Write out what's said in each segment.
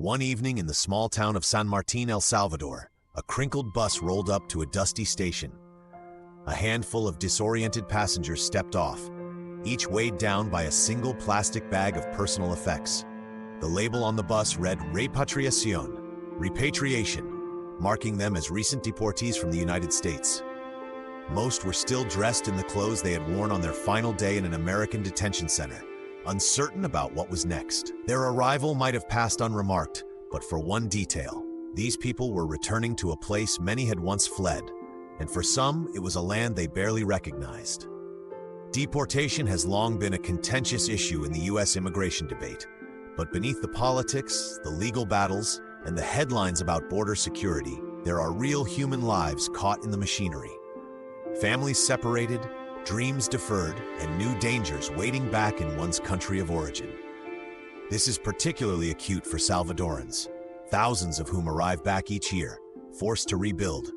One evening in the small town of San Martin, El Salvador, a crinkled bus rolled up to a dusty station. A handful of disoriented passengers stepped off, each weighed down by a single plastic bag of personal effects. The label on the bus read Repatriación, repatriation, marking them as recent deportees from the United States. Most were still dressed in the clothes they had worn on their final day in an American detention center, uncertain about what was next. Their arrival might have passed unremarked, but for one detail, these people were returning to a place many had once fled, and for some, it was a land they barely recognized. Deportation has long been a contentious issue in the U.S. immigration debate, but beneath the politics, the legal battles, and the headlines about border security, there are real human lives caught in the machinery. Families separated, dreams deferred, and new dangers waiting back in one's country of origin. This is particularly acute for Salvadorans, thousands of whom arrive back each year, forced to rebuild,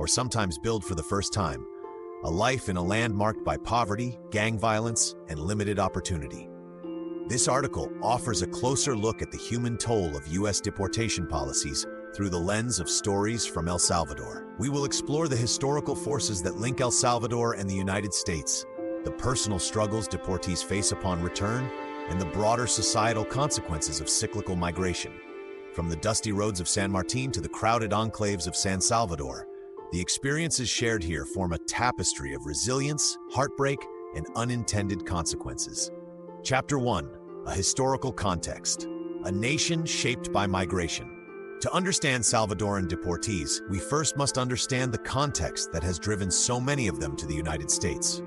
or sometimes build for the first time, a life in a land marked by poverty, gang violence, and limited opportunity. This article offers a closer look at the human toll of U.S. deportation policies through the lens of stories from El Salvador. We will explore the historical forces that link El Salvador and the United States, the personal struggles deportees face upon return, and the broader societal consequences of cyclical migration. From the dusty roads of San Martin to the crowded enclaves of San Salvador, the experiences shared here form a tapestry of resilience, heartbreak, and unintended consequences. Chapter 1. A historical context. A nation shaped by migration. To understand Salvadoran deportees, we first must understand the context that has driven so many of them to the United States.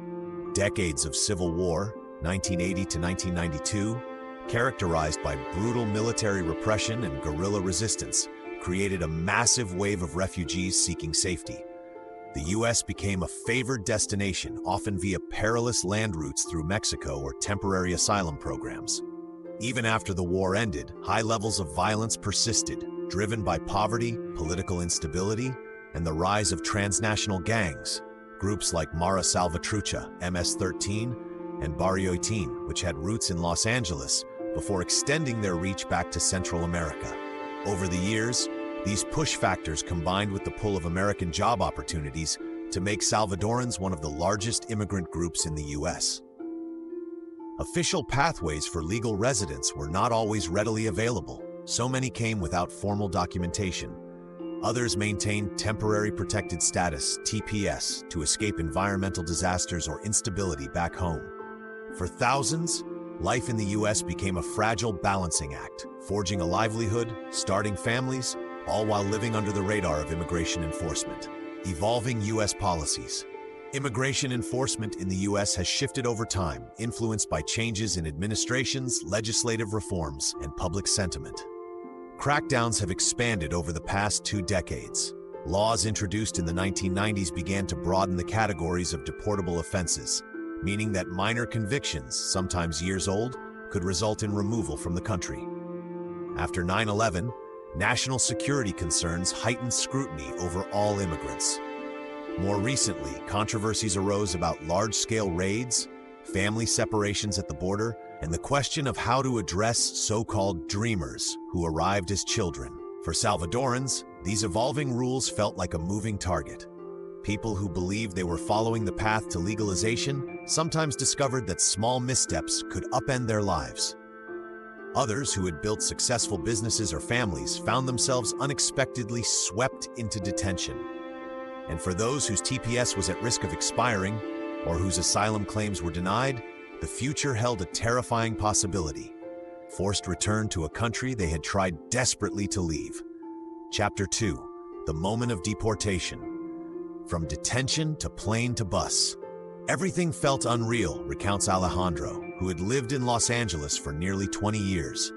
Decades of civil war, 1980 to 1992, characterized by brutal military repression and guerrilla resistance, created a massive wave of refugees seeking safety. The U.S. became a favored destination, often via perilous land routes through Mexico or temporary asylum programs. Even after the war ended, high levels of violence persisted, driven by poverty, political instability, and the rise of transnational gangs, groups like Mara Salvatrucha, MS-13, and Barrio 18, which had roots in Los Angeles, before extending their reach back to Central America. Over the years, these push factors combined with the pull of American job opportunities to make Salvadorans one of the largest immigrant groups in the U.S. Official pathways for legal residence were not always readily available. So many came without formal documentation. Others maintained temporary protected status, TPS, to escape environmental disasters or instability back home. For thousands, life in the U.S. became a fragile balancing act, forging a livelihood, starting families, all while living under the radar of immigration enforcement. Evolving U.S. policies. Immigration enforcement in the U.S. has shifted over time, influenced by changes in administrations, legislative reforms, and public sentiment. Crackdowns have expanded over the past 2 decades. Laws introduced in the 1990s began to broaden the categories of deportable offenses, meaning that minor convictions, sometimes years old, could result in removal from the country. After 9/11, national security concerns heightened scrutiny over all immigrants. More recently, controversies arose about large-scale raids, family separations at the border, and the question of how to address so-called dreamers who arrived as children. For Salvadorans, these evolving rules felt like a moving target. People who believed they were following the path to legalization sometimes discovered that small missteps could upend their lives. Others who had built successful businesses or families found themselves unexpectedly swept into detention. And for those whose TPS was at risk of expiring, or whose asylum claims were denied, the future held a terrifying possibility: forced return to a country they had tried desperately to leave. Chapter 2. The moment of deportation. From detention to plane to bus. Everything felt unreal, recounts Alejandro, who had lived in Los Angeles for nearly 20 years.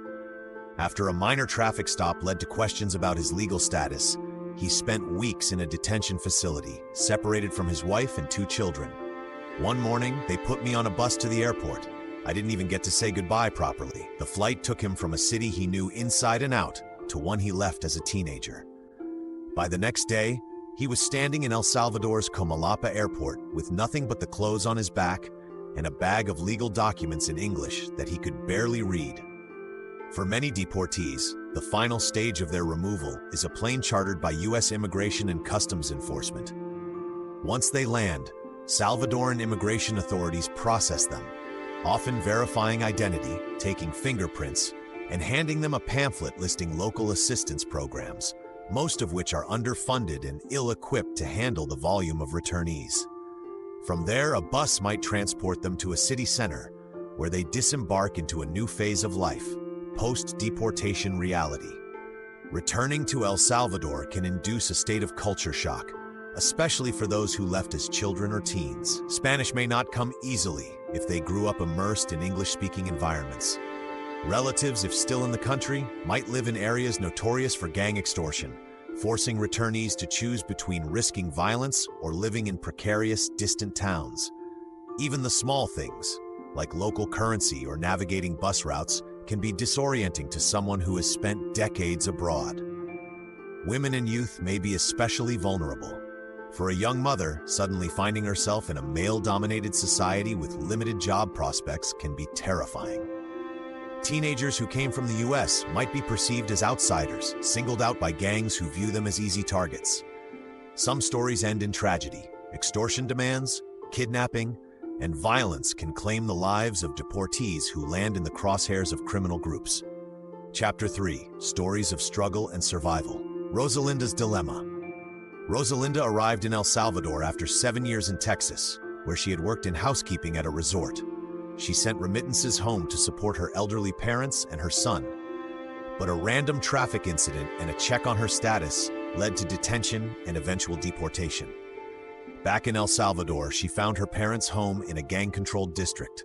After a minor traffic stop led to questions about his legal status, he spent weeks in a detention facility, separated from his wife and 2 children. One morning, they put me on a bus to the airport. I didn't even get to say goodbye properly. The flight took him from a city he knew inside and out to one he left as a teenager. By the next day, he was standing in El Salvador's Comalapa airport with nothing but the clothes on his back and a bag of legal documents in English that he could barely read. For many deportees, The final stage of their removal is a plane chartered by U.S. Immigration and Customs Enforcement. Once they land, Salvadoran immigration authorities process them, often verifying identity, taking fingerprints, and handing them a pamphlet listing local assistance programs, most of which are underfunded and ill-equipped to handle the volume of returnees. From there, a bus might transport them to a city center, where they disembark into a new phase of life, post-deportation reality. Returning to El Salvador can induce a state of culture shock, especially for those who left as children or teens. Spanish may not come easily if they grew up immersed in English-speaking environments. Relatives, if still in the country, might live in areas notorious for gang extortion, forcing returnees to choose between risking violence or living in precarious, distant towns. Even the small things, like local currency or navigating bus routes, can be disorienting to someone who has spent decades abroad. Women and youth may be especially vulnerable. For a young mother, suddenly finding herself in a male-dominated society with limited job prospects can be terrifying. Teenagers who came from the U.S. might be perceived as outsiders, singled out by gangs who view them as easy targets. Some stories end in tragedy. Extortion demands, kidnapping, and violence can claim the lives of deportees who land in the crosshairs of criminal groups. Chapter 3: Stories of Struggle and Survival. Rosalinda's Dilemma. Rosalinda arrived in El Salvador after 7 years in Texas, where she had worked in housekeeping at a resort. She sent remittances home to support her elderly parents and her son. But a random traffic incident and a check on her status led to detention and eventual deportation. Back in El Salvador, she found her parents' home in a gang-controlled district.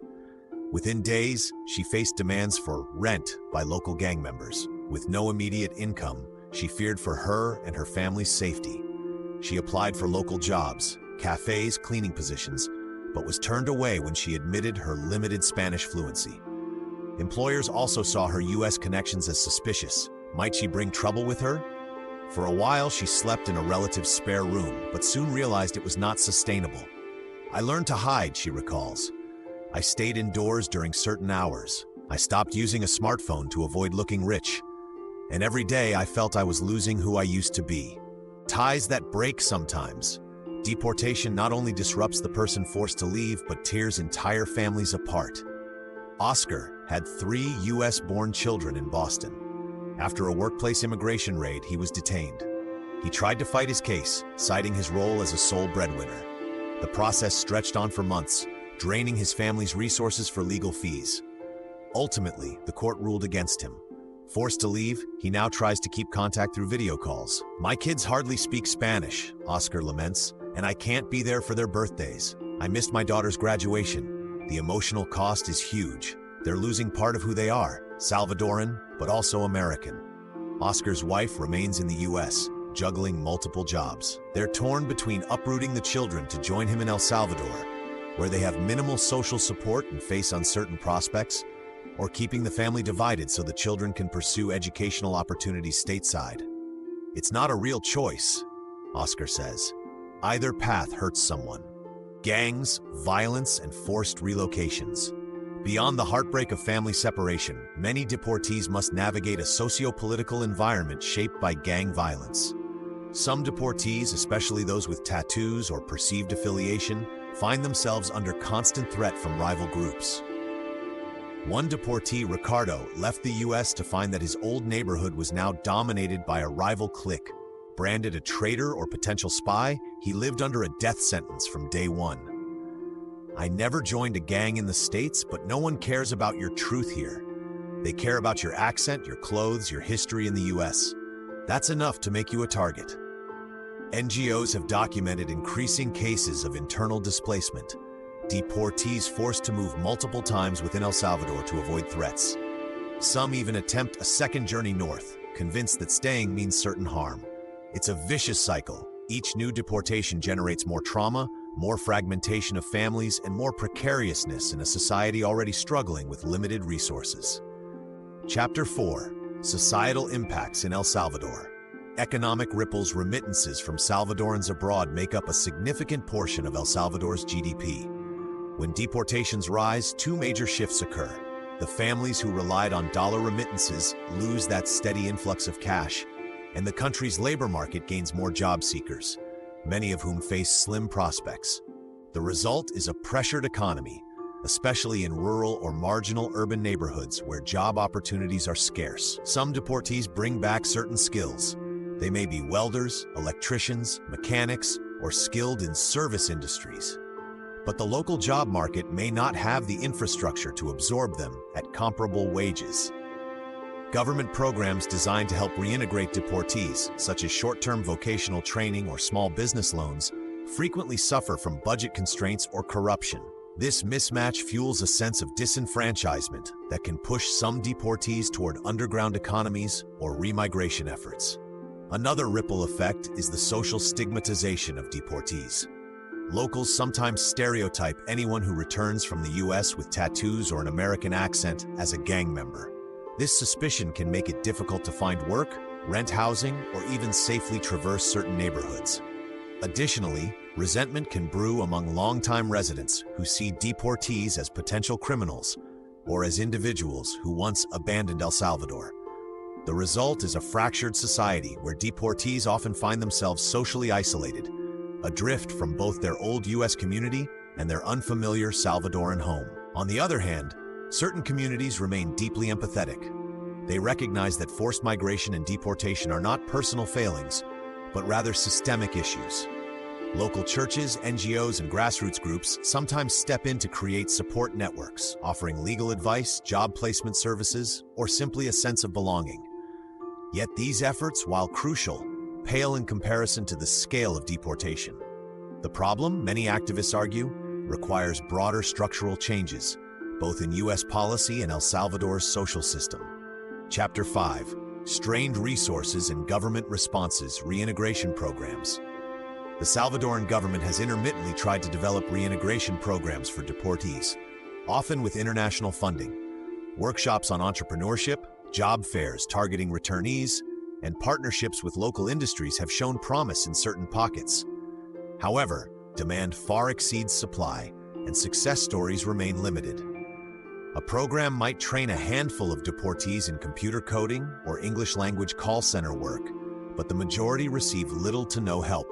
Within days, she faced demands for rent by local gang members. With no immediate income, she feared for her and her family's safety. She applied for local jobs, cafes, cleaning positions, but was turned away when she admitted her limited Spanish fluency. Employers also saw her U.S. connections as suspicious. Might she bring trouble with her? For a while, she slept in a relative's spare room, but soon realized it was not sustainable. I learned to hide, she recalls. I stayed indoors during certain hours. I stopped using a smartphone to avoid looking rich. And every day I felt I was losing who I used to be. Ties that break sometimes. Deportation not only disrupts the person forced to leave, but tears entire families apart. Oscar had 3 U.S.-born children in Boston. After a workplace immigration raid, he was detained. He tried to fight his case, citing his role as a sole breadwinner. The process stretched on for months, draining his family's resources for legal fees. Ultimately, the court ruled against him. Forced to leave, he now tries to keep contact through video calls. "My kids hardly speak Spanish," Oscar laments, "and I can't be there for their birthdays. I missed my daughter's graduation. The emotional cost is huge. They're losing part of who they are, Salvadoran, but also American." Oscar's wife remains in the U.S., juggling multiple jobs. They're torn between uprooting the children to join him in El Salvador, where they have minimal social support and face uncertain prospects, or keeping the family divided so the children can pursue educational opportunities stateside. "It's not a real choice," Oscar says. "Either path hurts someone. Gangs, violence, and forced relocations. Beyond the heartbreak of family separation, many deportees must navigate a socio-political environment shaped by gang violence. Some deportees, especially those with tattoos or perceived affiliation, find themselves under constant threat from rival groups. One deportee, Ricardo, left the U.S. to find that his old neighborhood was now dominated by a rival clique. Branded a traitor or potential spy, he lived under a death sentence from day one. "I never joined a gang in the States, but no one cares about your truth here. They care about your accent, your clothes, your history in the U.S. That's enough to make you a target." NGOs have documented increasing cases of internal displacement. Deportees forced to move multiple times within El Salvador to avoid threats. Some even attempt a second journey north, convinced that staying means certain harm. It's a vicious cycle. Each new deportation generates more trauma, more fragmentation of families, and more precariousness in a society already struggling with limited resources. Chapter 4: Societal Impacts in El Salvador. Economic ripples. Remittances from Salvadorans abroad make up a significant portion of El Salvador's GDP. When deportations rise, 2 major shifts occur. The families who relied on dollar remittances lose that steady influx of cash, and the country's labor market gains more job seekers, many of whom face slim prospects. The result is a pressured economy, especially in rural or marginal urban neighborhoods where job opportunities are scarce. Some deportees bring back certain skills. They may be welders, electricians, mechanics, or skilled in service industries. But the local job market may not have the infrastructure to absorb them at comparable wages. Government programs designed to help reintegrate deportees, such as short-term vocational training or small business loans, frequently suffer from budget constraints or corruption. This mismatch fuels a sense of disenfranchisement that can push some deportees toward underground economies or remigration efforts. Another ripple effect is the social stigmatization of deportees. Locals sometimes stereotype anyone who returns from the U.S. with tattoos or an American accent as a gang member. This suspicion can make it difficult to find work, rent housing, or even safely traverse certain neighborhoods. Additionally, resentment can brew among longtime residents who see deportees as potential criminals or as individuals who once abandoned El Salvador. The result is a fractured society where deportees often find themselves socially isolated, adrift from both their old U.S. community and their unfamiliar Salvadoran home. On the other hand, certain communities remain deeply empathetic. They recognize that forced migration and deportation are not personal failings, but rather systemic issues. Local churches, NGOs, and grassroots groups sometimes step in to create support networks, offering legal advice, job placement services, or simply a sense of belonging. Yet these efforts, while crucial, pale in comparison to the scale of deportation. The problem, many activists argue, requires broader structural changes, both in U.S. policy and El Salvador's social system. Chapter 5: Strained Resources and Government Responses, Reintegration Programs. The Salvadoran government has intermittently tried to develop reintegration programs for deportees, often with international funding. Workshops on entrepreneurship, job fairs targeting returnees, and partnerships with local industries have shown promise in certain pockets. However, demand far exceeds supply, and success stories remain limited. A program might train a handful of deportees in computer coding or English language call center work, but the majority receive little to no help.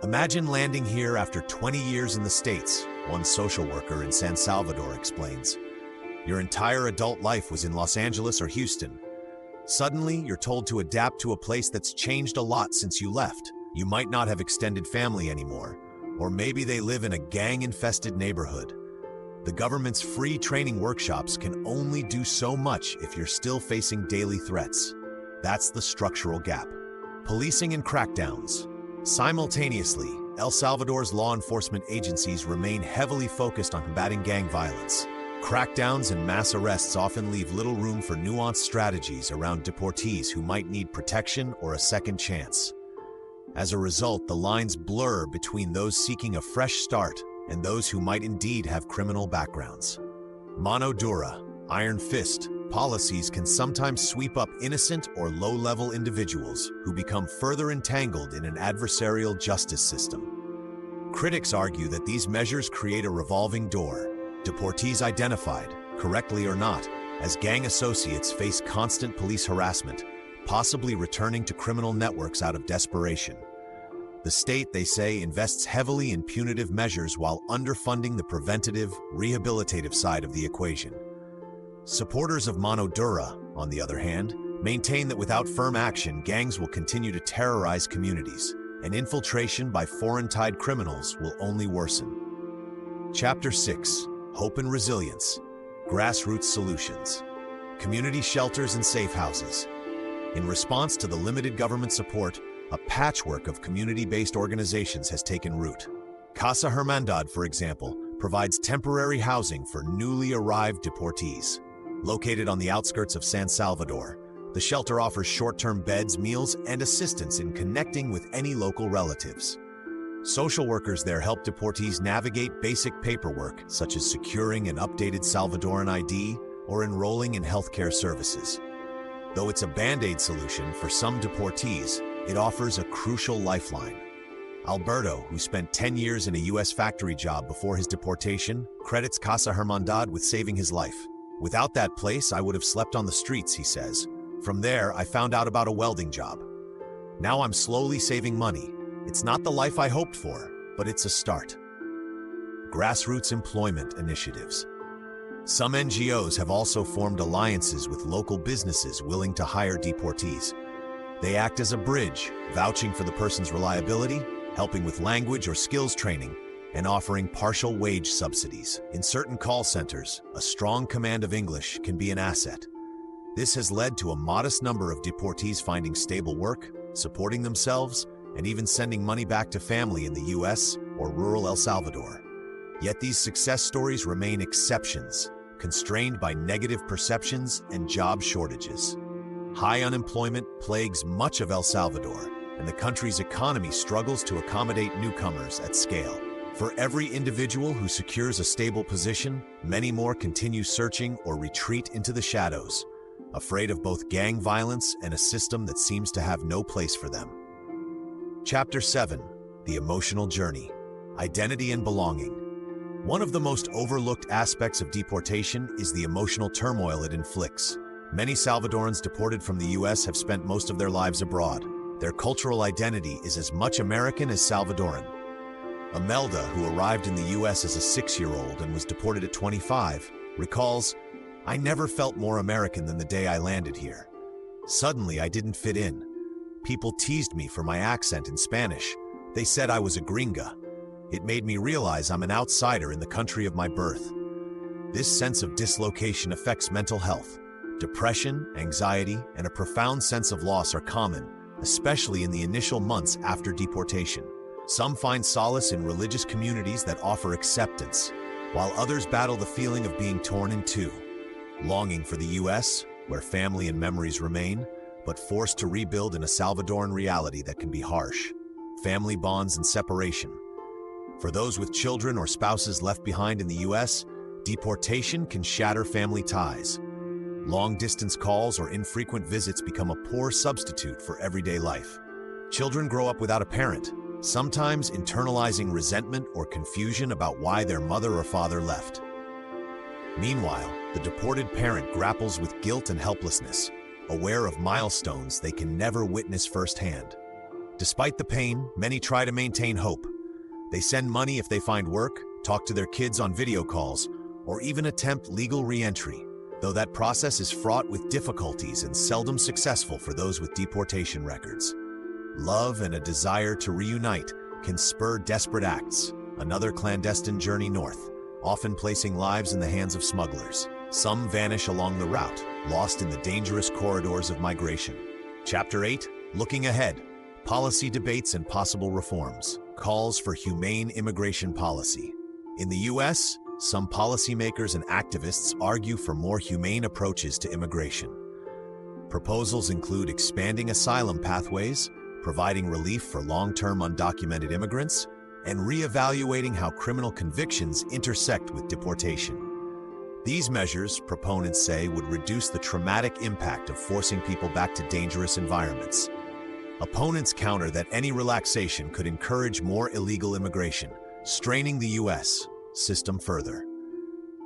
Imagine landing here after 20 years in the States, one social worker in San Salvador explains. Your entire adult life was in Los Angeles or Houston. Suddenly, you're told to adapt to a place that's changed a lot since you left. You might not have extended family anymore, or maybe they live in a gang-infested neighborhood. The government's free training workshops can only do so much if you're still facing daily threats. That's the structural gap. Policing and crackdowns. Simultaneously, El Salvador's law enforcement agencies remain heavily focused on combating gang violence. Crackdowns and mass arrests often leave little room for nuanced strategies around deportees who might need protection or a second chance. As a result, the lines blur between those seeking a fresh start and those who might indeed have criminal backgrounds. Mano dura, iron fist, policies can sometimes sweep up innocent or low-level individuals who become further entangled in an adversarial justice system. Critics argue that these measures create a revolving door. Deportees identified, correctly or not, as gang associates face constant police harassment, possibly returning to criminal networks out of desperation. The state, they say, invests heavily in punitive measures while underfunding the preventative, rehabilitative side of the equation. Supporters of mano dura, on the other hand, maintain that without firm action, gangs will continue to terrorize communities, and infiltration by foreign-tied criminals will only worsen. Chapter 6: Hope and Resilience, Grassroots Solutions. Community shelters and safe houses. In response to the limited government support, a patchwork of community-based organizations has taken root. Casa Hermandad, for example, provides temporary housing for newly arrived deportees. Located on the outskirts of San Salvador, the shelter offers short-term beds, meals, and assistance in connecting with any local relatives. Social workers there help deportees navigate basic paperwork, such as securing an updated Salvadoran ID or enrolling in healthcare services. Though it's a band-aid solution for some deportees, it offers a crucial lifeline. Alberto, who spent 10 years in a U.S. factory job before his deportation, credits Casa Hermandad with saving his life. Without that place, I would have slept on the streets, he says. From there, I found out about a welding job. Now I'm slowly saving money. It's not the life I hoped for, but it's a start. Grassroots employment initiatives. Some NGOs have also formed alliances with local businesses willing to hire deportees. They act as a bridge, vouching for the person's reliability, helping with language or skills training, and offering partial wage subsidies. In certain call centers, a strong command of English can be an asset. This has led to a modest number of deportees finding stable work, supporting themselves, and even sending money back to family in the U.S. or rural El Salvador. Yet these success stories remain exceptions, constrained by negative perceptions and job shortages. High unemployment plagues much of El Salvador, and the country's economy struggles to accommodate newcomers at scale. For every individual who secures a stable position, many more continue searching or retreat into the shadows, afraid of both gang violence and a system that seems to have no place for them. Chapter 7. The Emotional Journey. Identity and Belonging. One of the most overlooked aspects of deportation is the emotional turmoil it inflicts. Many Salvadorans deported from the U.S. have spent most of their lives abroad. Their cultural identity is as much American as Salvadoran. Imelda, who arrived in the U.S. as a 6-year-old and was deported at 25, recalls, "I never felt more American than the day I landed here. Suddenly, I didn't fit in. People teased me for my accent in Spanish. They said I was a gringa. It made me realize I'm an outsider in the country of my birth." This sense of dislocation affects mental health. Depression, anxiety, and a profound sense of loss are common, especially in the initial months after deportation. Some find solace in religious communities that offer acceptance, while others battle the feeling of being torn in two. Longing for the U.S., where family and memories remain, but forced to rebuild in a Salvadoran reality that can be harsh. Family bonds and separation. For those with children or spouses left behind in the U.S., deportation can shatter family ties. Long-distance calls or infrequent visits become a poor substitute for everyday life. Children grow up without a parent, sometimes internalizing resentment or confusion about why their mother or father left. Meanwhile, the deported parent grapples with guilt and helplessness, aware of milestones they can never witness firsthand. Despite the pain, many try to maintain hope. They send money if they find work, talk to their kids on video calls, or even attempt legal re-entry, though that process is fraught with difficulties and seldom successful for those with deportation records. Love and a desire to reunite can spur desperate acts, another clandestine journey north, often placing lives in the hands of smugglers. Some vanish along the route, lost in the dangerous corridors of migration. Chapter 8. Looking Ahead. Policy Debates and Possible Reforms. Calls for humane immigration policy. In the U.S., some policymakers and activists argue for more humane approaches to immigration. Proposals include expanding asylum pathways, providing relief for long-term undocumented immigrants, and re-evaluating how criminal convictions intersect with deportation. These measures, proponents say, would reduce the traumatic impact of forcing people back to dangerous environments. Opponents counter that any relaxation could encourage more illegal immigration, straining the U.S. system further.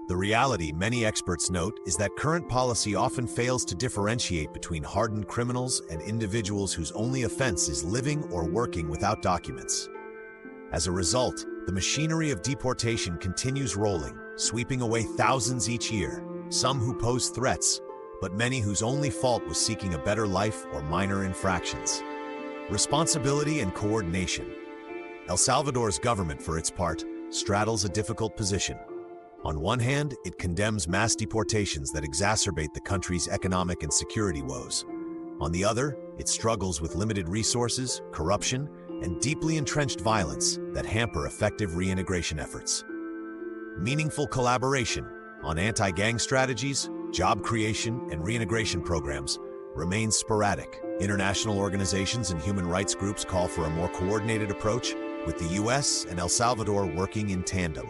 The reality, many experts note, is that current policy often fails to differentiate between hardened criminals and individuals whose only offense is living or working without documents. As a result, the machinery of deportation continues rolling, sweeping away thousands each year, some who pose threats, but many whose only fault was seeking a better life or minor infractions. Responsibility and coordination. El Salvador's government, for its part, straddles a difficult position. On one hand, it condemns mass deportations that exacerbate the country's economic and security woes. On the other, it struggles with limited resources, corruption, and deeply entrenched violence that hamper effective reintegration efforts. Meaningful collaboration on anti-gang strategies, job creation, and reintegration programs remains sporadic. International organizations and human rights groups call for a more coordinated approach, with the U.S. and El Salvador working in tandem.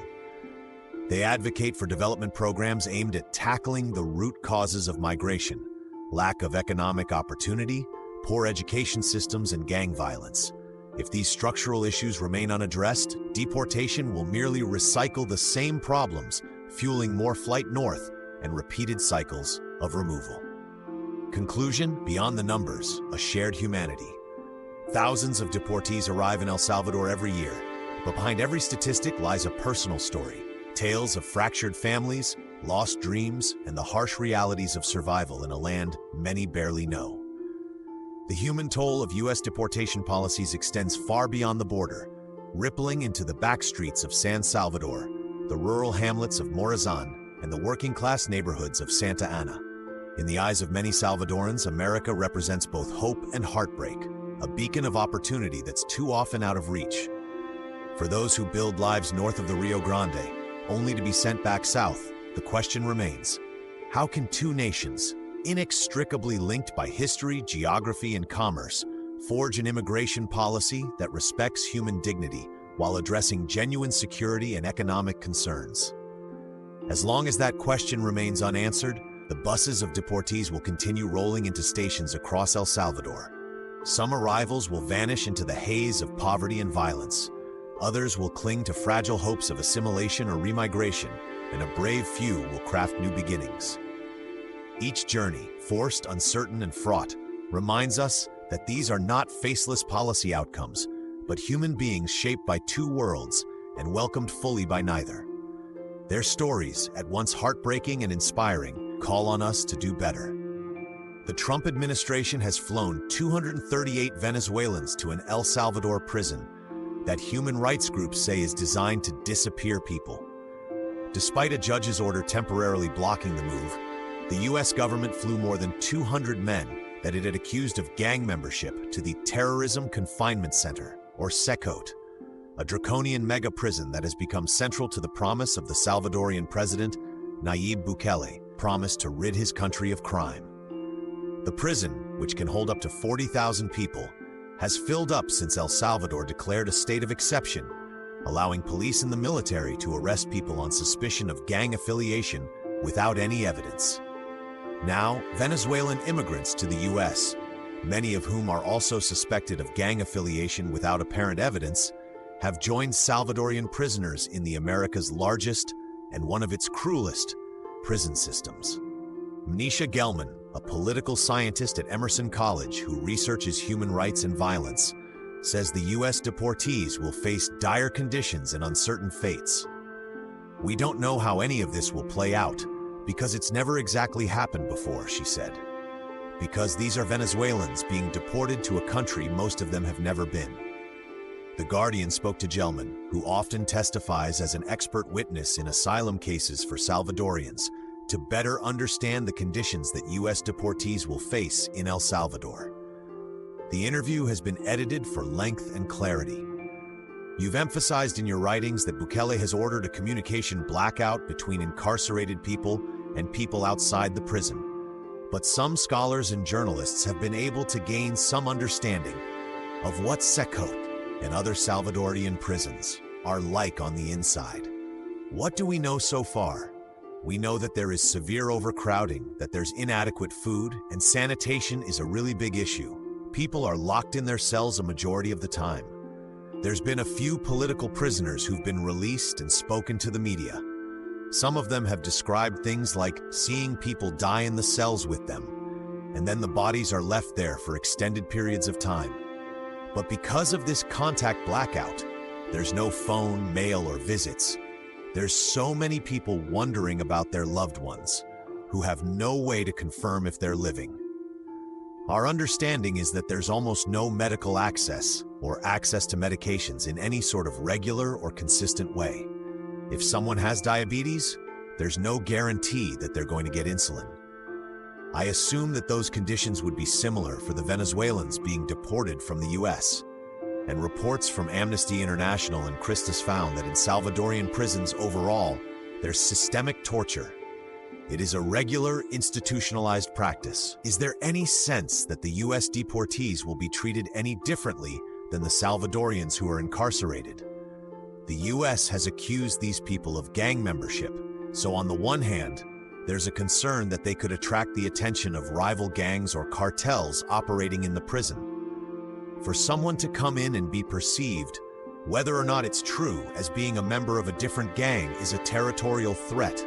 They advocate for development programs aimed at tackling the root causes of migration: lack of economic opportunity, poor education systems, and gang violence. If these structural issues remain unaddressed, deportation will merely recycle the same problems, fueling more flight north and repeated cycles of removal. Conclusion: beyond the numbers, a shared humanity. Thousands of deportees arrive in El Salvador every year, but behind every statistic lies a personal story. Tales of fractured families, lost dreams, and the harsh realities of survival in a land many barely know. The human toll of U.S. deportation policies extends far beyond the border, rippling into the backstreets of San Salvador, the rural hamlets of Morazan, and the working-class neighborhoods of Santa Ana. In the eyes of many Salvadorans, America represents both hope and heartbreak, a beacon of opportunity that's too often out of reach. For those who build lives north of the Rio Grande, only to be sent back south, the question remains: how can two nations, inextricably linked by history, geography, and commerce, forge an immigration policy that respects human dignity while addressing genuine security and economic concerns? As long as that question remains unanswered, the buses of deportees will continue rolling into stations across El Salvador. Some arrivals will vanish into the haze of poverty and violence. Others will cling to fragile hopes of assimilation or remigration, and a brave few will craft new beginnings. Each journey, forced, uncertain, and fraught, reminds us that these are not faceless policy outcomes, but human beings shaped by two worlds and welcomed fully by neither. Their stories, at once heartbreaking and inspiring, call on us to do better. The Trump administration has flown 238 Venezuelans to an El Salvador prison that human rights groups say is designed to disappear people. Despite a judge's order temporarily blocking the move, the U.S. government flew more than 200 men that it had accused of gang membership to the Terrorism Confinement Center, or SECOT, a draconian mega-prison that has become central to the promise of the Salvadorian president, Nayib Bukele, promised to rid his country of crime. The prison, which can hold up to 40,000 people, has filled up since El Salvador declared a state of exception, allowing police and the military to arrest people on suspicion of gang affiliation without any evidence. Now, Venezuelan immigrants to the U.S., many of whom are also suspected of gang affiliation without apparent evidence, have joined Salvadorian prisoners in the America's largest and one of its cruelest prison systems. Mnisha Gelman, a political scientist at Emerson College who researches human rights and violence, says the U.S. deportees will face dire conditions and uncertain fates. "We don't know how any of this will play out, because it's never exactly happened before," she said. "Because these are Venezuelans being deported to a country most of them have never been." The Guardian spoke to Gelman, who often testifies as an expert witness in asylum cases for Salvadorians, to better understand the conditions that U.S. deportees will face in El Salvador. The interview has been edited for length and clarity. "You've emphasized in your writings that Bukele has ordered a communication blackout between incarcerated people and people outside the prison. But some scholars and journalists have been able to gain some understanding of what SECOT and other Salvadorian prisons are like on the inside. What do we know so far? We know that there is severe overcrowding, that there's inadequate food, and sanitation is a really big issue. People are locked in their cells a majority of the time. There's been a few political prisoners who've been released and spoken to the media. Some of them have described things like seeing people die in the cells with them, and then the bodies are left there for extended periods of time. But because of this contact blackout, there's no phone, mail, or visits. There's so many people wondering about their loved ones, who have no way to confirm if they're living. Our understanding is that there's almost no medical access or access to medications in any sort of regular or consistent way. If someone has diabetes, there's no guarantee that they're going to get insulin. I assume that those conditions would be similar for the Venezuelans being deported from the U.S. And reports from Amnesty International and Christus found that in Salvadorian prisons overall, there's systemic torture. It is a regular, institutionalized practice. Is there any sense that the U.S. deportees will be treated any differently than the Salvadorians who are incarcerated? The U.S. has accused these people of gang membership, so on the one hand, there's a concern that they could attract the attention of rival gangs or cartels operating in the prison. For someone to come in and be perceived, whether or not it's true, as being a member of a different gang is a territorial threat.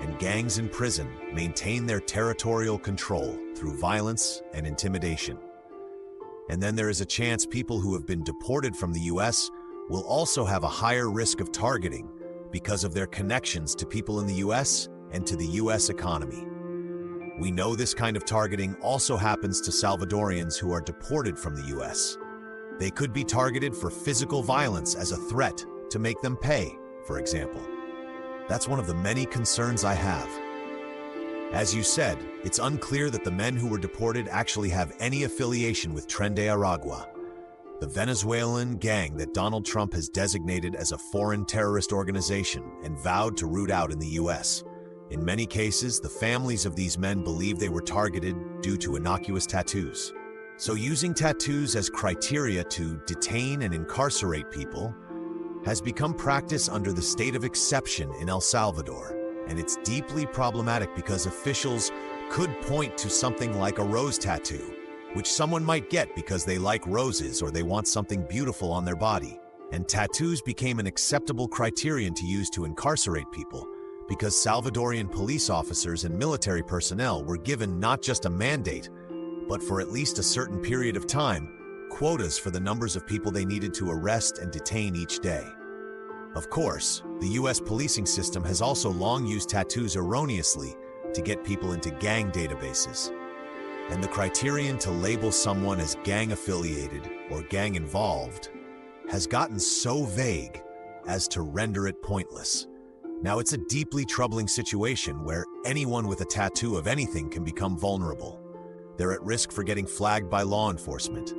and gangs in prison maintain their territorial control through violence and intimidation. And then there is a chance people who have been deported from the U.S. will also have a higher risk of targeting because of their connections to people in the U.S. and to the U.S. economy. We know this kind of targeting also happens to Salvadorians who are deported from the U.S. They could be targeted for physical violence as a threat to make them pay, for example. That's one of the many concerns I have. As you said, it's unclear that the men who were deported actually have any affiliation with Tren de Aragua, the Venezuelan gang that Donald Trump has designated as a foreign terrorist organization and vowed to root out in the U.S. In many cases, the families of these men believe they were targeted due to innocuous tattoos. So using tattoos as criteria to detain and incarcerate people has become practice under the state of exception in El Salvador. And it's deeply problematic because officials could point to something like a rose tattoo, which someone might get because they like roses or they want something beautiful on their body. And tattoos became an acceptable criterion to use to incarcerate people because Salvadorian police officers and military personnel were given not just a mandate, but for at least a certain period of time, quotas for the numbers of people they needed to arrest and detain each day. Of course, the U.S. policing system has also long used tattoos erroneously to get people into gang databases. And the criterion to label someone as gang-affiliated or gang-involved has gotten so vague as to render it pointless. Now, it's a deeply troubling situation where anyone with a tattoo of anything can become vulnerable. They're at risk for getting flagged by law enforcement.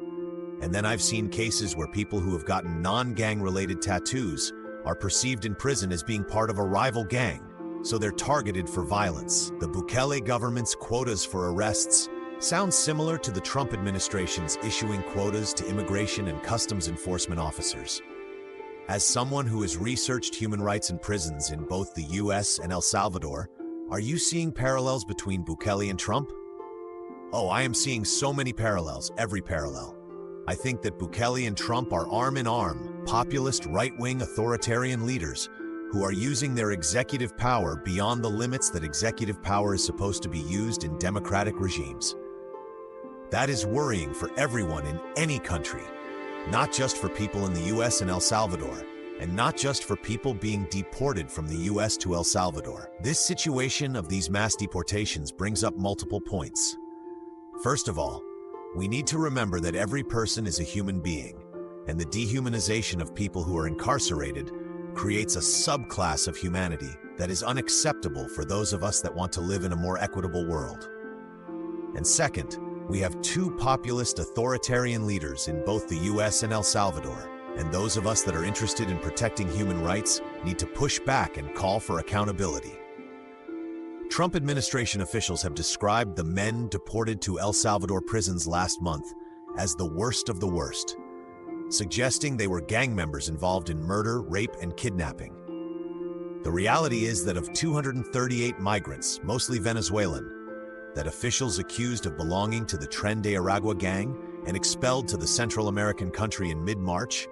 And then I've seen cases where people who have gotten non-gang-related tattoos are perceived in prison as being part of a rival gang, so they're targeted for violence. The Bukele government's quotas for arrests sound similar to the Trump administration's issuing quotas to immigration and customs enforcement officers. As someone who has researched human rights in prisons in both the U.S. and El Salvador, are you seeing parallels between Bukele and Trump? Oh, I am seeing so many parallels, every parallel. I think that Bukele and Trump are arm-in-arm, populist, right-wing authoritarian leaders who are using their executive power beyond the limits that executive power is supposed to be used in democratic regimes. That is worrying for everyone in any country, not just for people in the U.S. and El Salvador, and not just for people being deported from the U.S. to El Salvador. This situation of these mass deportations brings up multiple points. First of all, we need to remember that every person is a human being, and the dehumanization of people who are incarcerated creates a subclass of humanity that is unacceptable for those of us that want to live in a more equitable world. And second, we have two populist authoritarian leaders in both the U.S. and El Salvador, and those of us that are interested in protecting human rights need to push back and call for accountability. Trump administration officials have described the men deported to El Salvador prisons last month as the worst of the worst, suggesting they were gang members involved in murder, rape, and kidnapping. The reality is that of 238 migrants, mostly Venezuelan, that officials accused of belonging to the Tren de Aragua gang and expelled to the Central American country in mid-March,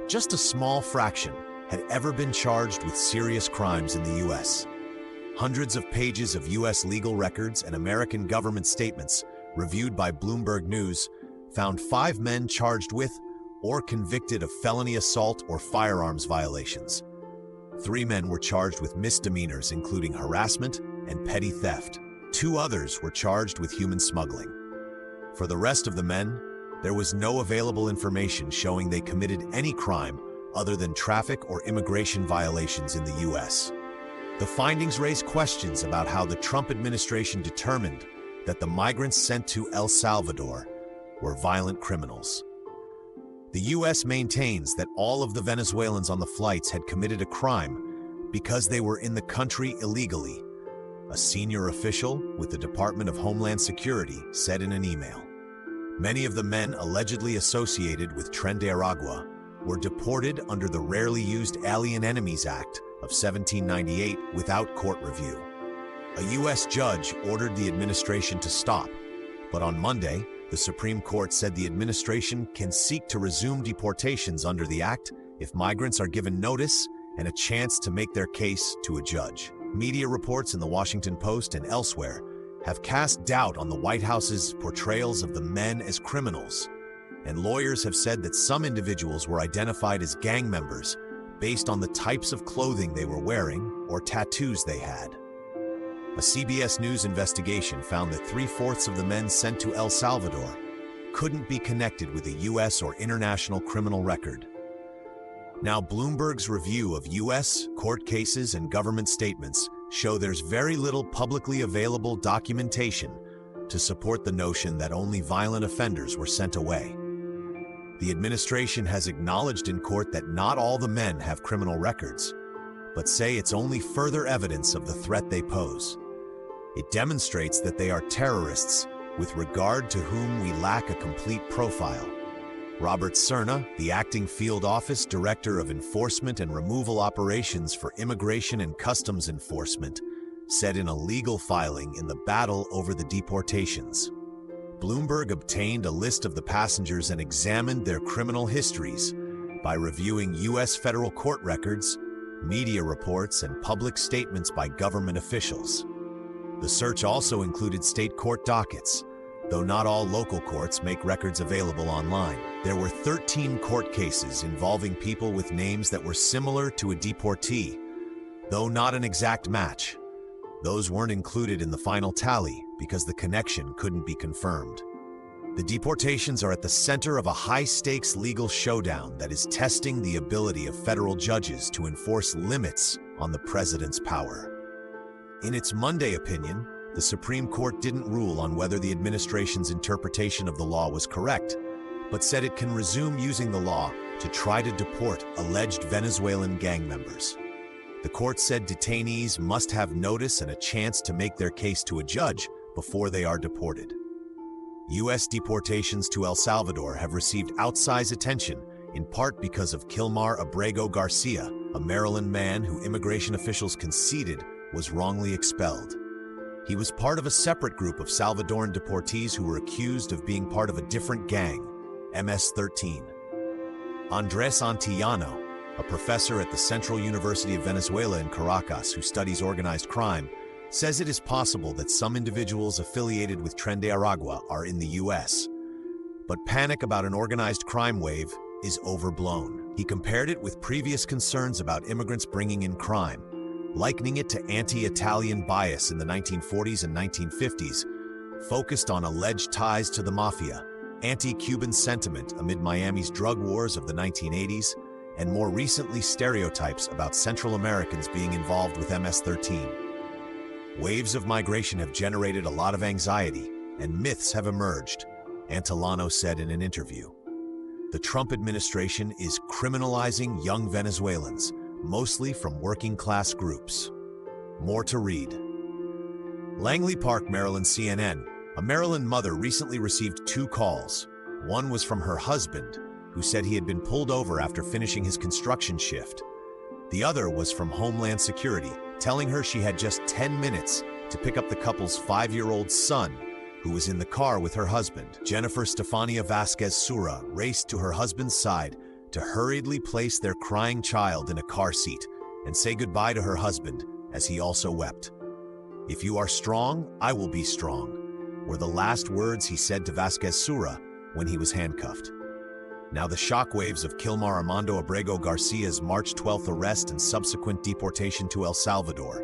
just a small fraction had ever been charged with serious crimes in the U.S. Hundreds of pages of U.S. legal records and American government statements reviewed by Bloomberg News found 5 men charged with or convicted of felony assault or firearms violations. 3 men were charged with misdemeanors including harassment and petty theft. 2 others were charged with human smuggling. For the rest of the men, there was no available information showing they committed any crime other than traffic or immigration violations in the U.S. The findings raise questions about how the Trump administration determined that the migrants sent to El Salvador were violent criminals. The U.S. maintains that all of the Venezuelans on the flights had committed a crime because they were in the country illegally, a senior official with the Department of Homeland Security said in an email. Many of the men allegedly associated with Tren de Aragua were deported under the rarely used Alien Enemies Act of 1798 without court review. A U.S. judge ordered the administration to stop, but on Monday, the Supreme Court said the administration can seek to resume deportations under the act if migrants are given notice and a chance to make their case to a judge. Media reports in the Washington Post and elsewhere have cast doubt on the White House's portrayals of the men as criminals, and lawyers have said that some individuals were identified as gang members based on the types of clothing they were wearing or tattoos they had. A CBS News investigation found that 3/4 of the men sent to El Salvador couldn't be connected with a U.S. or international criminal record. Now, Bloomberg's review of U.S. court cases and government statements show there's very little publicly available documentation to support the notion that only violent offenders were sent away. The administration has acknowledged in court that not all the men have criminal records, but say it's only further evidence of the threat they pose. It demonstrates that they are terrorists with regard to whom we lack a complete profile. Robert Cerna, the acting field office director of enforcement and removal operations for Immigration and Customs Enforcement, said in a legal filing in the battle over the deportations. Bloomberg obtained a list of the passengers and examined their criminal histories by reviewing U.S. federal court records, media reports, and public statements by government officials. The search also included state court dockets, though not all local courts make records available online. There were 13 court cases involving people with names that were similar to a deportee, though not an exact match. Those weren't included in the final tally because the connection couldn't be confirmed. The deportations are at the center of a high-stakes legal showdown that is testing the ability of federal judges to enforce limits on the president's power. In its Monday opinion, the Supreme Court didn't rule on whether the administration's interpretation of the law was correct, but said it can resume using the law to try to deport alleged Venezuelan gang members. The court said detainees must have notice and a chance to make their case to a judge before they are deported. U.S. deportations to El Salvador have received outsized attention, in part because of Kilmar Abrego Garcia, a Maryland man who immigration officials conceded was wrongly expelled. He was part of a separate group of Salvadoran deportees who were accused of being part of a different gang, MS-13. Andrés Antillano, a professor at the Central University of Venezuela in Caracas who studies organized crime, says it is possible that some individuals affiliated with Tren de Aragua are in the U.S. But panic about an organized crime wave is overblown. He compared it with previous concerns about immigrants bringing in crime, likening it to anti-Italian bias in the 1940s and 1950s, focused on alleged ties to the mafia, anti-Cuban sentiment amid Miami's drug wars of the 1980s, and more recently stereotypes about Central Americans being involved with MS-13. Waves of migration have generated a lot of anxiety, and myths have emerged, Antillano said in an interview. The Trump administration is criminalizing young Venezuelans, mostly from working-class groups. More to read. Langley Park, Maryland. CNN. A Maryland mother recently received 2 calls. One was from her husband, who said he had been pulled over after finishing his construction shift. The other was from Homeland Security, telling her she had just 10 minutes to pick up the couple's 5-year-old son, who was in the car with her husband. Jennifer Stefania Vasquez Sura raced to her husband's side to hurriedly place their crying child in a car seat and say goodbye to her husband as he also wept. "If you are strong, I will be strong," were the last words he said to Vasquez Sura when he was handcuffed. Now the shockwaves of Kilmar Armando Abrego Garcia's March 12th arrest and subsequent deportation to El Salvador,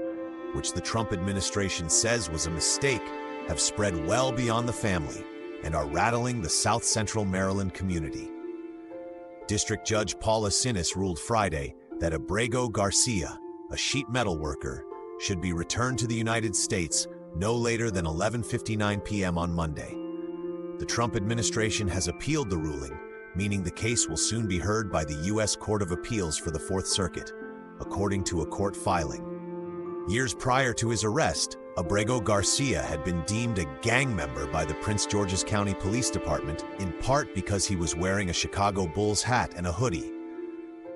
which the Trump administration says was a mistake, have spread well beyond the family and are rattling the South Central Maryland community. District Judge Paula Sinis ruled Friday that Abrego Garcia, a sheet metal worker, should be returned to the United States no later than 11:59 p.m. on Monday. The Trump administration has appealed the ruling, meaning the case will soon be heard by the U.S. Court of Appeals for the Fourth Circuit, according to a court filing. Years prior to his arrest, Abrego Garcia had been deemed a gang member by the Prince George's County Police Department, in part because he was wearing a Chicago Bulls hat and a hoodie.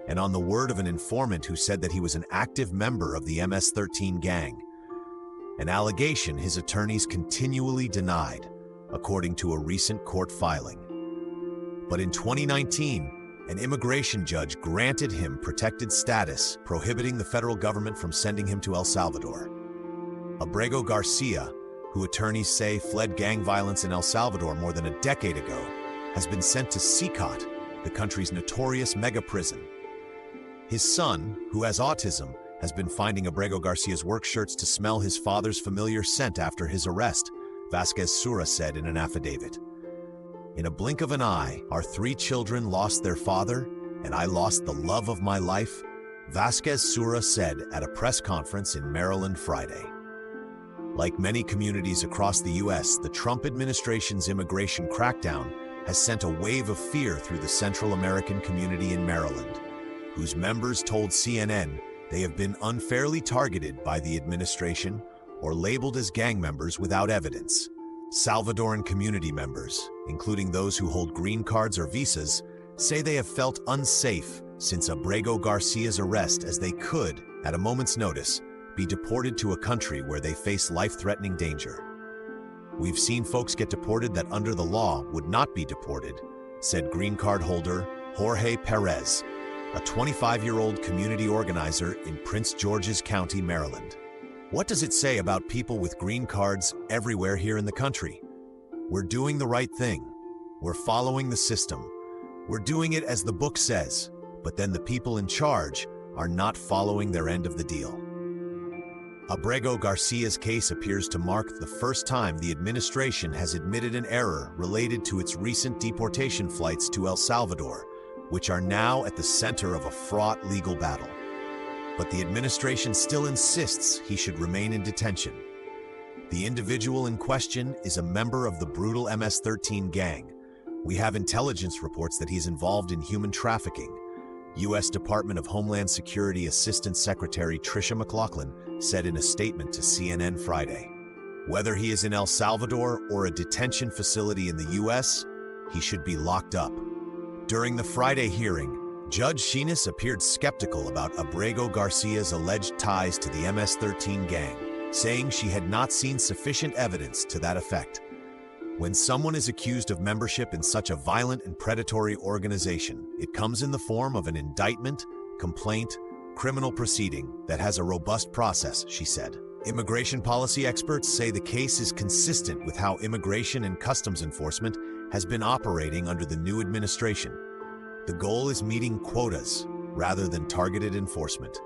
And on the word of an informant who said that he was an active member of the MS-13 gang, an allegation his attorneys continually denied, according to a recent court filing. But in 2019, An immigration judge granted him protected status, prohibiting the federal government from sending him to El Salvador. Abrego Garcia, who attorneys say fled gang violence in El Salvador more than a decade ago, has been sent to CICOT, the country's notorious mega prison. His son, who has autism, has been finding Abrego Garcia's work shirts to smell his father's familiar scent after his arrest, Vasquez Sura said in an affidavit. In a blink of an eye, our 3 children lost their father, and I lost the love of my life, Vasquez Sura said at a press conference in Maryland Friday. Like many communities across the U.S., the Trump administration's immigration crackdown has sent a wave of fear through the Central American community in Maryland, whose members told CNN they have been unfairly targeted by the administration or labeled as gang members without evidence. Salvadoran community members, including those who hold green cards or visas, say they have felt unsafe since Abrego Garcia's arrest, as they could, at a moment's notice, be deported to a country where they face life-threatening danger. We've seen folks get deported that under the law would not be deported, said green card holder Jorge Perez, a 25-year-old community organizer in Prince George's County, Maryland. What does it say about people with green cards everywhere here in the country? We're doing the right thing. We're following the system. We're doing it as the book says, but then the people in charge are not following their end of the deal. Abrego Garcia's case appears to mark the first time the administration has admitted an error related to its recent deportation flights to El Salvador, which are now at the center of a fraught legal battle. But the administration still insists he should remain in detention. The individual in question is a member of the brutal MS-13 gang. We have intelligence reports that he's involved in human trafficking. U.S. Department of Homeland Security Assistant Secretary Tricia McLaughlin said in a statement to CNN Friday. Whether he is in El Salvador or a detention facility in the U.S., he should be locked up. During the Friday hearing, Judge Sheenis appeared skeptical about Abrego Garcia's alleged ties to the MS-13 gang, saying she had not seen sufficient evidence to that effect. When someone is accused of membership in such a violent and predatory organization, it comes in the form of an indictment, complaint, criminal proceeding that has a robust process, she said. Immigration policy experts say the case is consistent with how Immigration and Customs Enforcement has been operating under the new administration. The goal is meeting quotas rather than targeted enforcement.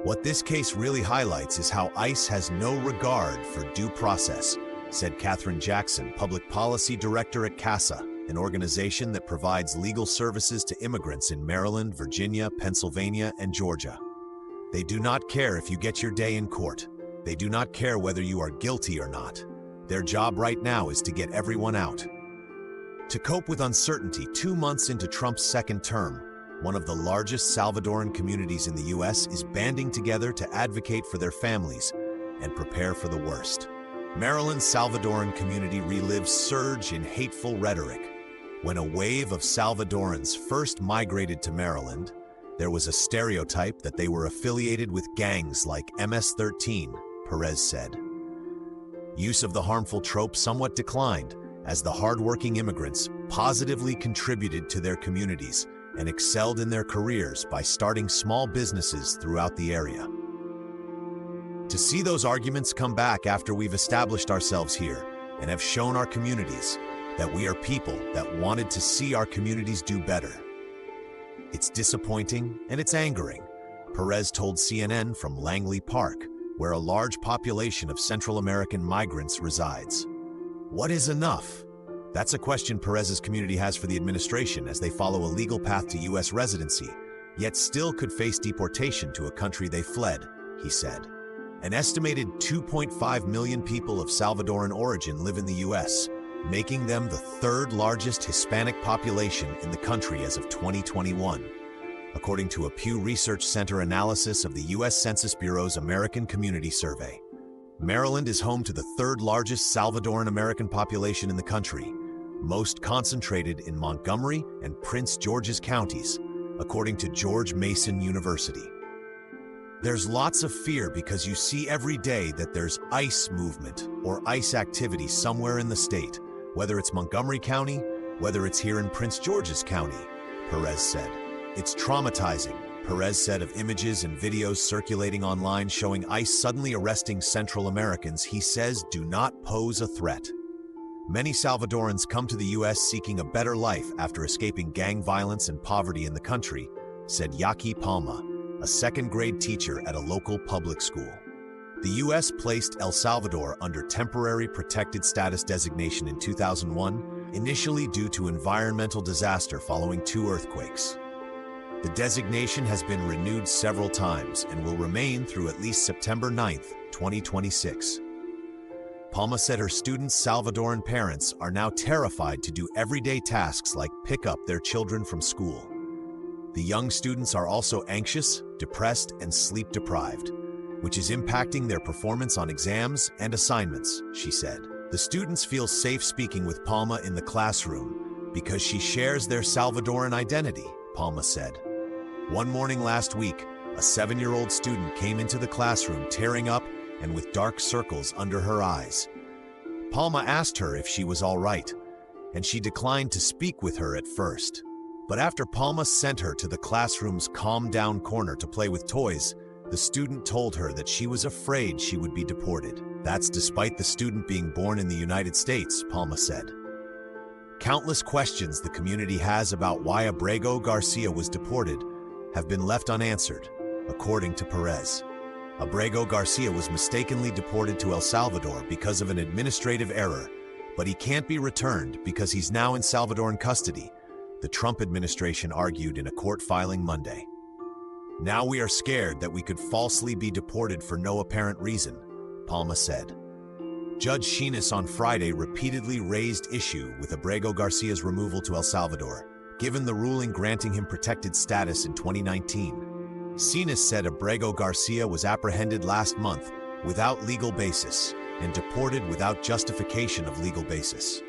What this case really highlights is how ICE has no regard for due process, said Catherine Jackson, Public Policy Director at CASA, an organization that provides legal services to immigrants in Maryland, Virginia, Pennsylvania, and Georgia. They do not care if you get your day in court. They do not care whether you are guilty or not. Their job right now is to get everyone out. To cope with uncertainty 2 months into Trump's second term, one of the largest Salvadoran communities in the U.S. is banding together to advocate for their families and prepare for the worst. Maryland's Salvadoran community relives surge in hateful rhetoric. When a wave of Salvadorans first migrated to Maryland, there was a stereotype that they were affiliated with gangs like MS-13, Perez said. Use of the harmful trope somewhat declined, as the hardworking immigrants positively contributed to their communities and excelled in their careers by starting small businesses throughout the area. To see those arguments come back after we've established ourselves here and have shown our communities that we are people that wanted to see our communities do better. It's disappointing and it's angering, Perez told CNN from Langley Park, where a large population of Central American migrants resides. What is enough? That's a question Perez's community has for the administration as they follow a legal path to U.S. residency, yet still could face deportation to a country they fled, he said. An estimated 2.5 million people of Salvadoran origin live in the U.S., making them the third largest Hispanic population in the country as of 2021, according to a Pew Research Center analysis of the U.S. Census Bureau's American Community Survey. Maryland is home to the third largest Salvadoran American population in the country, most concentrated in Montgomery and Prince George's counties, according to George Mason University. There's lots of fear because you see every day that there's ICE movement or ICE activity somewhere in the state, whether it's Montgomery County, whether it's here in Prince George's County, Perez said. It's traumatizing, Perez said of images and videos circulating online showing ICE suddenly arresting Central Americans he says do not pose a threat. Many Salvadorans come to the U.S. seeking a better life after escaping gang violence and poverty in the country, said Yaqui Palma, a second-grade teacher at a local public school. The U.S. placed El Salvador under temporary protected status designation in 2001, initially due to environmental disaster following 2 earthquakes. The designation has been renewed several times and will remain through at least September 9, 2026. Palma said her students' Salvadoran parents are now terrified to do everyday tasks like pick up their children from school. The young students are also anxious, depressed, and sleep-deprived, which is impacting their performance on exams and assignments, she said. The students feel safe speaking with Palma in the classroom because she shares their Salvadoran identity, Palma said. One morning last week, a 7-year-old student came into the classroom tearing up and with dark circles under her eyes. Palma asked her if she was all right, and she declined to speak with her at first. But after Palma sent her to the classroom's calm-down corner to play with toys, the student told her that she was afraid she would be deported. That's despite the student being born in the United States, Palma said. Countless questions the community has about why Abrego Garcia was deported have been left unanswered, according to Perez. Abrego Garcia was mistakenly deported to El Salvador because of an administrative error, but he can't be returned because he's now in Salvadoran custody, the Trump administration argued in a court filing Monday. Now we are scared that we could falsely be deported for no apparent reason, Palma said. Judge Sheenis on Friday repeatedly raised issue with Abrego Garcia's removal to El Salvador, given the ruling granting him protected status in 2019. Sheenis said Abrego Garcia was apprehended last month without legal basis and deported without justification of legal basis.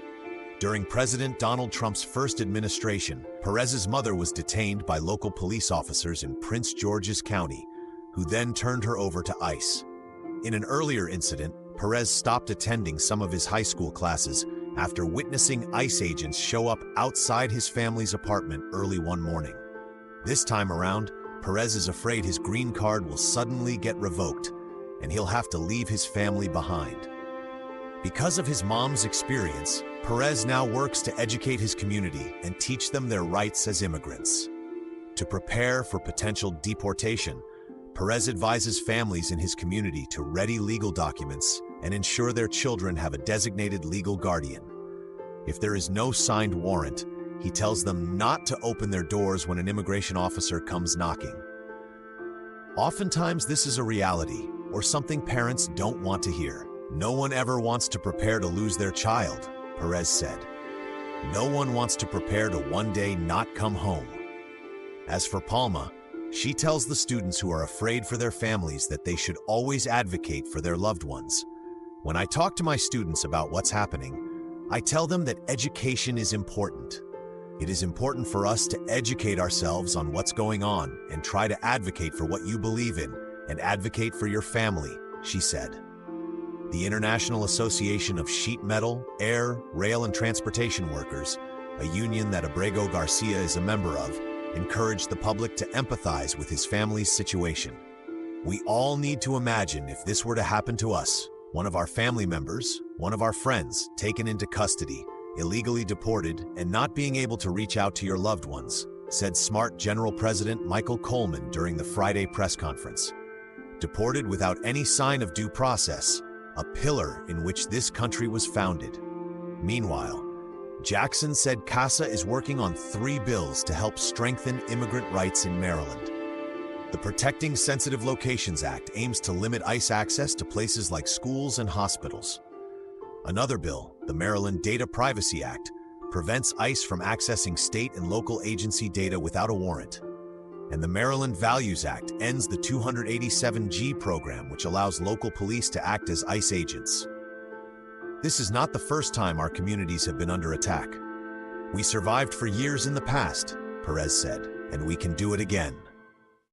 During President Donald Trump's first administration, Perez's mother was detained by local police officers in Prince George's County, who then turned her over to ICE. In an earlier incident, Perez stopped attending some of his high school classes after witnessing ICE agents show up outside his family's apartment early one morning. This time around, Perez is afraid his green card will suddenly get revoked, and he'll have to leave his family behind. Because of his mom's experience, Perez now works to educate his community and teach them their rights as immigrants. To prepare for potential deportation, Perez advises families in his community to ready legal documents and ensure their children have a designated legal guardian. If there is no signed warrant, he tells them not to open their doors when an immigration officer comes knocking. Oftentimes, this is a reality or something parents don't want to hear. No one ever wants to prepare to lose their child, Perez said. No one wants to prepare to one day not come home. As for Palma, she tells the students who are afraid for their families that they should always advocate for their loved ones. When I talk to my students about what's happening, I tell them that education is important. It is important for us to educate ourselves on what's going on and try to advocate for what you believe in and advocate for your family, she said. The International Association of Sheet Metal, Air, Rail and Transportation Workers, a union that Abrego Garcia is a member of, encouraged the public to empathize with his family's situation. We all need to imagine if this were to happen to us, one of our family members, one of our friends, taken into custody, illegally deported, and not being able to reach out to your loved ones, said SMART General President Michael Coleman during the Friday press conference. Deported without any sign of due process, a pillar in which this country was founded. Meanwhile, Jackson said CASA is working on 3 bills to help strengthen immigrant rights in Maryland. The Protecting Sensitive Locations Act aims to limit ICE access to places like schools and hospitals. Another bill, the Maryland Data Privacy Act, prevents ICE from accessing state and local agency data without a warrant. And the Maryland Values Act ends the 287G program, which allows local police to act as ICE agents. This is not the first time our communities have been under attack. We survived for years in the past, Perez said, and we can do it again.